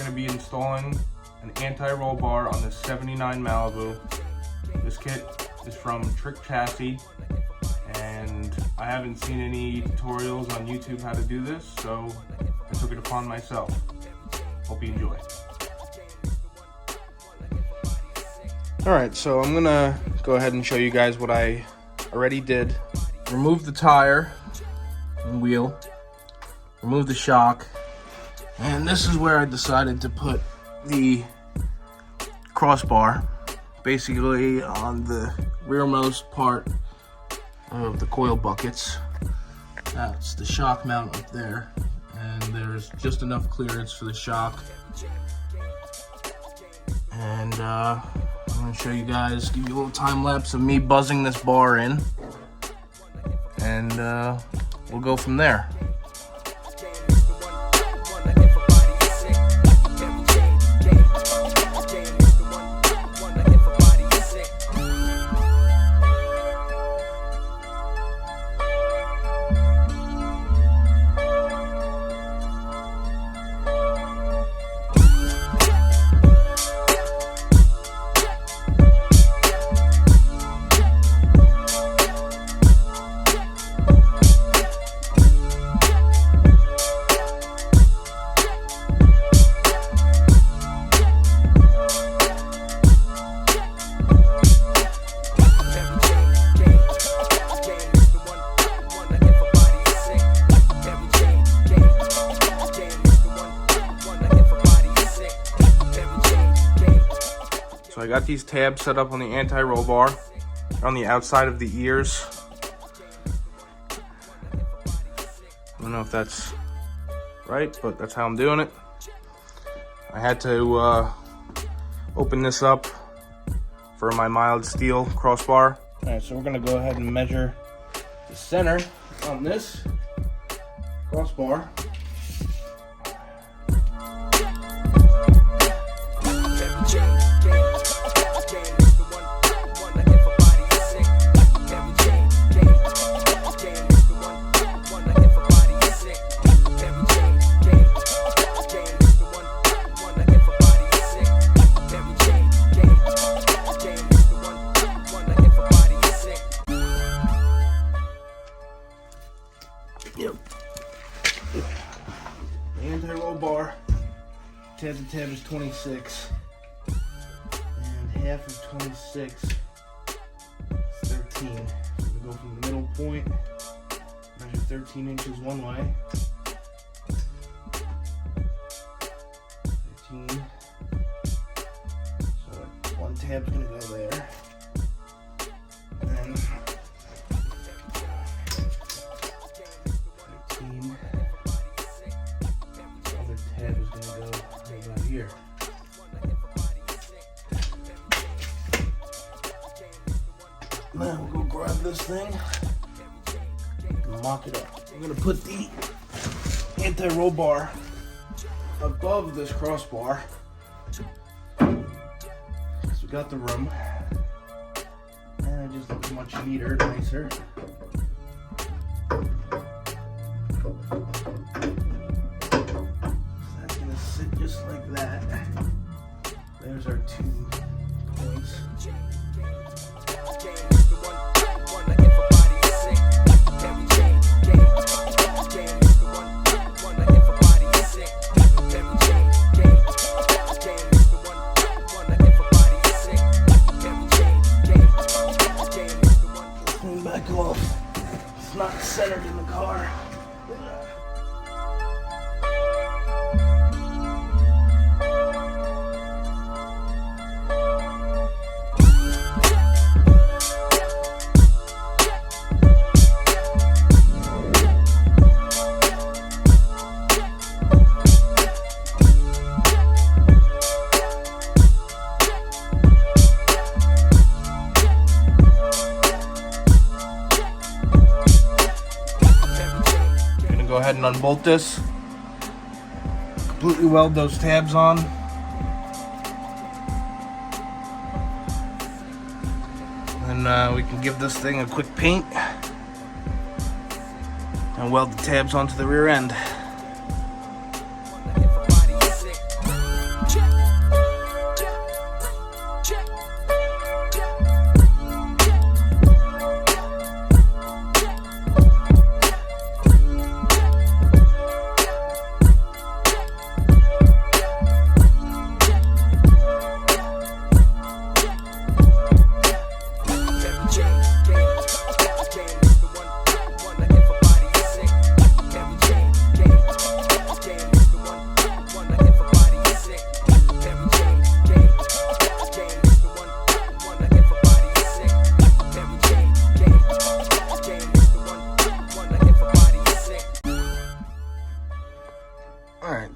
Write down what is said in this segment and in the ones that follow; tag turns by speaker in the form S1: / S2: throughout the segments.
S1: going to be installing an anti-roll bar on the 79 Malibu. This kit is from Trick Chassis, and I haven't seen any tutorials on YouTube how to do this, so I took it upon myself. Hope you enjoy. Alright, so I'm gonna go ahead and show you guys what I already did. Remove the tire and wheel, remove the shock, and this is where I decided to put the crossbar, basically on the rearmost part of the coil buckets. That's the shock mount up there, and there's just enough clearance for the shock. And I'm going to show you guys, give you a little time lapse of me buzzing this bar in, and we'll go from there. So I got these tabs set up on the anti-roll bar, on the outside of the ears. I don't know if that's right, but that's how I'm doing it. I had to open this up for my mild steel crossbar. All right, so we're gonna go ahead and measure the center on this crossbar. Yep. The anti-roll bar, tab to tab is 26, and half of 26 is 13. So we go from the middle point, measure 13 inches one way, 13. So one tab's gonna go there, and then other tab is going to go right about here. Now we'll go grab this thing and mock it up. I'm going to put the anti-roll bar above this crossbar because we got the room, and it just looks much neater, nicer. Just like that. There's our 2 points. Clean back off. It's not centered in the car. Go ahead and unbolt this, completely weld those tabs on, and we can give this thing a quick paint and weld the tabs onto the rear end.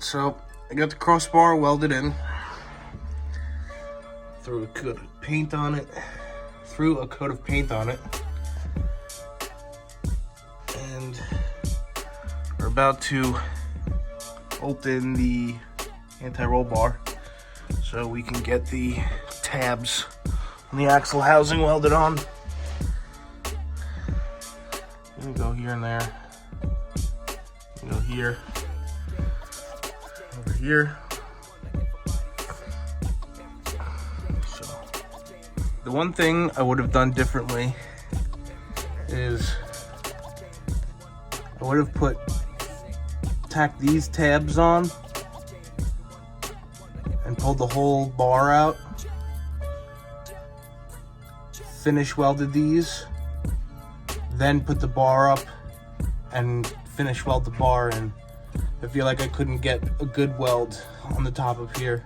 S1: so I got the crossbar welded in. Threw a coat of paint on it. And we're about to open the anti-roll bar so we can get the tabs on the axle housing welded on. You can go here and there. You can go here. Over here. So, the one thing I would have done differently is I would have tacked these tabs on and pulled the whole bar out. Finish welded these, then put the bar up and finish weld the bar in. I feel like I couldn't get a good weld on the top of here.